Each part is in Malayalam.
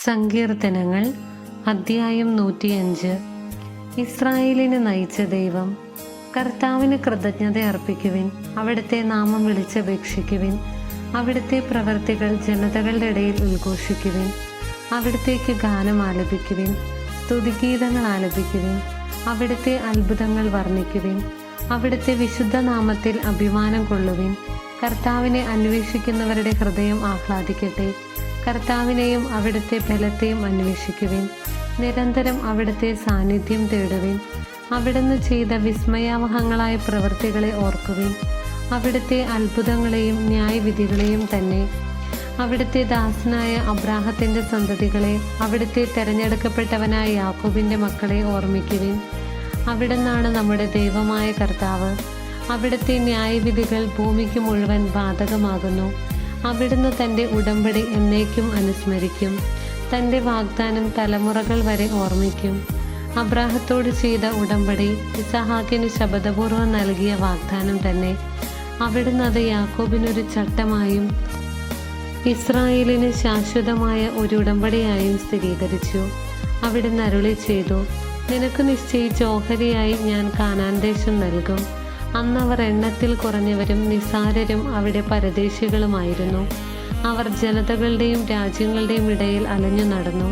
സങ്കീർത്തനങ്ങൾ അധ്യായം 105. ഇസ്രായേലിനെ നയിച്ച ദൈവം. കർത്താവിന് കൃതജ്ഞത അർപ്പിക്കുവിൻ, അവിടുത്തെ നാമം വിളിച്ചപേക്ഷിക്കുവിൻ. അവിടുത്തെ പ്രവൃത്തികൾ ജനതകളുടെ ഇടയിൽ ഉദ്ഘോഷിക്കുവിൻ. അവിടുത്തേക്ക് ഗാനം ആലപിക്കുവിൻ, സ്തുതിഗീതങ്ങൾ ആലപിക്കുവിൻ. അവിടുത്തെ അത്ഭുതങ്ങൾ വർണ്ണിക്കുവിൻ. അവിടുത്തെ വിശുദ്ധ നാമത്തിൽ അഭിമാനം കൊള്ളുവിൻ. കർത്താവിനെ അന്വേഷിക്കുന്നവരുടെ ഹൃദയം ആഹ്ലാദിക്കട്ടെ. കർത്താവിനെയും അവിടുത്തെ ബലത്തെയും അന്വേഷിക്കുവിൻ. നിരന്തരം അവിടുത്തെ സാന്നിധ്യം തേടുവിൻ. അവിടുന്ന് ചെയ്ത വിസ്മയാവഹങ്ങളായ പ്രവൃത്തികളെ ഓർക്കുവിൻ. അവിടുത്തെ അത്ഭുതങ്ങളെയും ന്യായവിധികളെയും തന്നെ. അവിടുത്തെ ദാസനായ അബ്രാഹത്തിൻ്റെ സന്തതികളെ, അവിടുത്തെ തെരഞ്ഞെടുക്കപ്പെട്ടവനായ യാക്കോബിൻ്റെ മക്കളെ ഓർമ്മിക്കുവിൻ. അവിടുന്നാണ് നമ്മുടെ ദൈവമായ കർത്താവ്. അവിടുത്തെ ന്യായവിധികൾ ഭൂമിക്ക് മുഴുവൻ ബാധകമാകുന്നു. അവിടുന്ന് തൻ്റെ ഉടമ്പടി എന്നേക്കും അനുസ്മരിക്കും. തൻ്റെ വാഗ്ദാനം തലമുറകൾ വരെ ഓർമ്മിക്കും. അബ്രാഹത്തോട് ചെയ്ത ഉടമ്പടി ഇസഹാക്കിന് ശപഥപൂർവ്വം നൽകിയ വാഗ്ദാനം തന്നെ. അവിടുന്ന് അത് യാക്കോബിനൊരു ചട്ടമായും ഇസ്രായേലിന് ശാശ്വതമായ ഒരു ഉടമ്പടിയായും സ്ഥിരീകരിച്ചു. അവിടുന്ന് അരുളി ചെയ്തു, നിനക്ക് നിശ്ചയിച്ച ഓഹരിയായി ഞാൻ കാനാൻ ദേശം നൽകും. അന്നവർ എണ്ണത്തിൽ കുറഞ്ഞവരും നിസ്സാരരും അവിടെ പരദേശികളുമായിരുന്നു. അവർ ജനതകളുടെയും രാജ്യങ്ങളുടെയും ഇടയിൽ അലഞ്ഞു നടന്നു.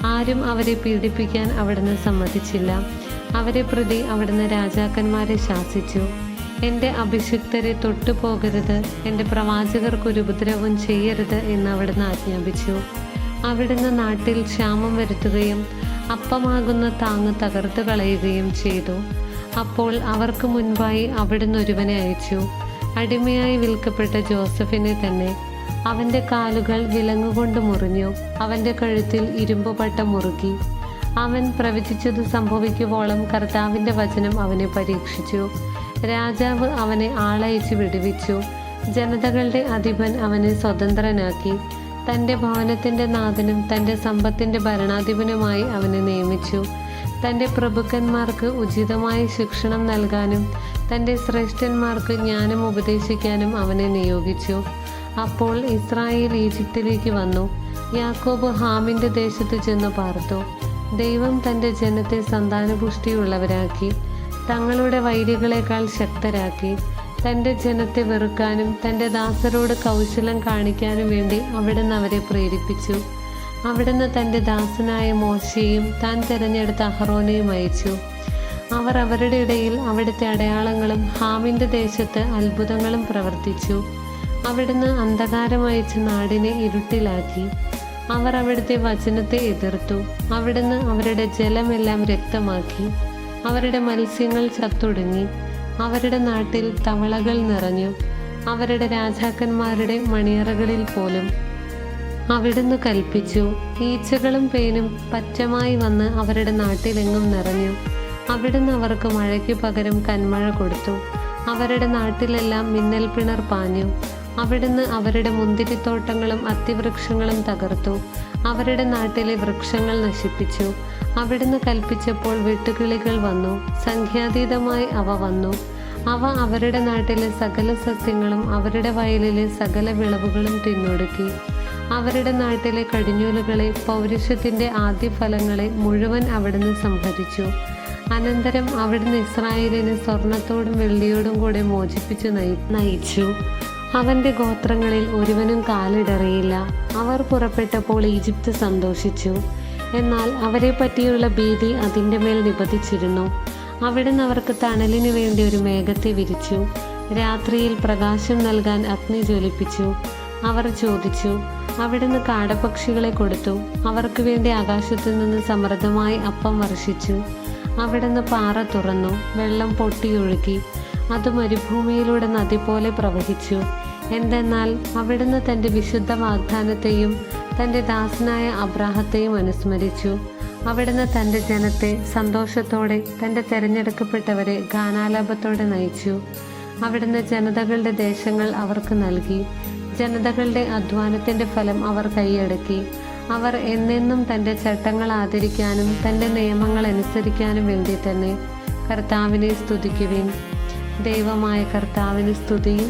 ആരും അവരെ പീഡിപ്പിക്കാൻ അവിടുന്ന് സമ്മതിച്ചില്ല. അവരെ പ്രതി അവിടുന്ന് രാജാക്കന്മാരെ ശാസിച്ചു. എൻ്റെ അഭിഷിക്തരെ തൊട്ടുപോകരുത്, എൻ്റെ പ്രവാചകർക്കൊരു ഉപദ്രവം ചെയ്യരുത് എന്ന് അവിടുന്ന് ആജ്ഞാപിച്ചു. അവിടുന്ന് നാട്ടിൽ ക്ഷാമം വരുത്തുകയും അപ്പമാകുന്ന താങ്ങ് തകർത്തു കളയുകയും ചെയ്തു. അപ്പോൾ അവർക്ക് മുൻപായി അവിടുന്ന് ഒരുവനെ അയച്ചു, അടിമയായി വിൽക്കപ്പെട്ട ജോസഫിനെ തന്നെ. അവൻ്റെ കാലുകൾ വിലങ്ങുകൊണ്ട് മുറിഞ്ഞു, അവൻ്റെ കഴുത്തിൽ ഇരുമ്പുപട്ട മുറുകി. അവൻ പ്രവചിച്ചത് സംഭവിക്കുവോളം കർത്താവിൻ്റെ വചനം അവനെ പരീക്ഷിച്ചു. രാജാവ് അവനെ ആളയച്ച് വിടുവിച്ചു. ജനതകളുടെ അധിപൻ അവനെ സ്വതന്ത്രനാക്കി. തൻ്റെ ഭവനത്തിൻ്റെ നാഥനും തൻ്റെ സമ്പത്തിൻ്റെ ഭരണാധിപനുമായി അവനെ നിയമിച്ചു. തൻ്റെ പ്രഭുക്കന്മാർക്ക് ഉചിതമായ ശിക്ഷണം നൽകാനും തൻ്റെ ശ്രേഷ്ഠന്മാർക്ക് ജ്ഞാനം ഉപദേശിക്കാനും അവനെ നിയോഗിച്ചു. അപ്പോൾ ഇസ്രായേൽ ഈജിപ്തിലേക്ക് വന്നു. യാക്കോബ് ഹാമിൻ്റെ ദേശത്ത് ചെന്ന് പാർത്തു. ദൈവം തൻ്റെ ജനത്തെ സന്താനപുഷ്ടിയുള്ളവരാക്കി, തങ്ങളുടെ വൈരികളെക്കാൾ ശക്തരാക്കി. തൻ്റെ ജനത്തെ വെറുക്കാനും തൻ്റെ ദാസരോട് കൗശലം കാണിക്കാനും വേണ്ടി അവിടുന്ന് അവരെ പ്രേരിപ്പിച്ചു. അവിടുന്ന് തൻ്റെ ദാസനായ മോശയെയും താൻ തിരഞ്ഞെടുത്ത അഹറോനെയും അയച്ചു. അവർ അവരുടെ ഇടയിൽ അവിടുത്തെ അടയാളങ്ങളും ഹാമിൻ്റെ ദേശത്ത് അത്ഭുതങ്ങളും പ്രവർത്തിച്ചു. അവിടുന്ന് അന്ധകാരം അയച്ച് നാടിനെ ഇരുട്ടിലാക്കി. അവർ അവിടുത്തെ വചനത്തെ എതിർത്തു. അവിടുന്ന് അവരുടെ ജലമെല്ലാം രക്തമാക്കി. അവരുടെ മത്സ്യങ്ങൾ ചത്തൊടുങ്ങി. അവരുടെ നാട്ടിൽ തവളകൾ നിറഞ്ഞു. അവരുടെ രാജാക്കന്മാരുടെ മണിയറകളിൽ പോലും അവിടുന്ന് കൽപ്പിച്ചു. ഈച്ചകളും പേനും പച്ചമായി വന്ന് അവരുടെ നാട്ടിലെങ്ങും നിറഞ്ഞു. അവിടുന്ന് അവർക്ക് മഴയ്ക്ക് പകരം കന്മഴ കൊടുത്തു. അവരുടെ നാട്ടിലെല്ലാം മിന്നൽ പിണർ പാഞ്ഞു. അവിടുന്ന് അവരുടെ മുന്തിരിത്തോട്ടങ്ങളും അത്തിവൃക്ഷങ്ങളും തകർത്തു. അവരുടെ നാട്ടിലെ വൃക്ഷങ്ങൾ നശിപ്പിച്ചു. അവിടുന്ന് കൽപ്പിച്ചപ്പോൾ വെട്ടുകിളികൾ വന്നു. സംഖ്യാതീതമായി അവ വന്നു. അവ അവരുടെ നാട്ടിലെ സകല സസ്യങ്ങളും അവരുടെ വയലിലെ സകല വിളവുകളും തിന്നൊടുക്കി. അവരുടെ നാട്ടിലെ കടിഞ്ഞൂലുകളെ, പൗരുഷത്തിൻ്റെ ആദ്യ ഫലങ്ങളെ മുഴുവൻ അവിടുന്ന് സംഹരിച്ചു. അനന്തരം അവിടുന്ന് ഇസ്രായേലിനെ സ്വർണത്തോടും വെള്ളിയോടും കൂടെ മോചിപ്പിച്ചു നയിച്ചു. അവൻ്റെ ഗോത്രങ്ങളിൽ ഒരുവനും കാലിടറിയില്ല. അവർ പുറപ്പെട്ടപ്പോൾ ഈജിപ്ത് സന്തോഷിച്ചു. എന്നാൽ അവരെ പറ്റിയുള്ള ഭീതി അതിൻ്റെ മേൽ നിപതിച്ചിരുന്നു. അവിടുന്ന് അവർക്ക് തണലിനു വേണ്ടി ഒരു മേഘത്തെ വിരിച്ചു. രാത്രിയിൽ പ്രകാശം നൽകാൻ അഗ്നി ജ്വലിപ്പിച്ചു. അവർ ചോദിച്ചു, അവിടുന്ന് കാടപക്ഷികളെ കൊടുത്തു. അവർക്ക് വേണ്ടി ആകാശത്തു നിന്ന് സമൃദ്ധമായി അപ്പം വർഷിച്ചു. അവിടുന്ന് പാറ തുറന്നു, വെള്ളം പൊട്ടിയൊഴുകി. അത് മരുഭൂമിയിലൂടെ നദി പോലെ പ്രവഹിച്ചു. എന്തെന്നാൽ അവിടുന്ന് തൻ്റെ വിശുദ്ധ വാഗ്ദാനത്തെയും തൻ്റെ ദാസനായ അബ്രാഹത്തെയും അനുസ്മരിച്ചു. അവിടുന്ന് തൻ്റെ ജനത്തെ സന്തോഷത്തോടെ, തൻ്റെ തിരഞ്ഞെടുക്കപ്പെട്ടവരെ ഗാനാലാപത്തോടെ നയിച്ചു. അവിടുന്ന് ജനതകളുടെ ദേശങ്ങൾ അവർക്ക് നൽകി. ജനതകളുടെ അധ്വാനത്തിൻ്റെ ഫലം അവർ കൈയടക്കി. അവർ എന്നെന്നും തൻ്റെ ചട്ടങ്ങൾ ആദരിക്കാനും തൻ്റെ നിയമങ്ങൾ അനുസരിക്കാനും വേണ്ടി തന്നെ. കർത്താവിനെ സ്തുതിക്കുവിൻ. ദൈവമായ കർത്താവിന് സ്തുതിയും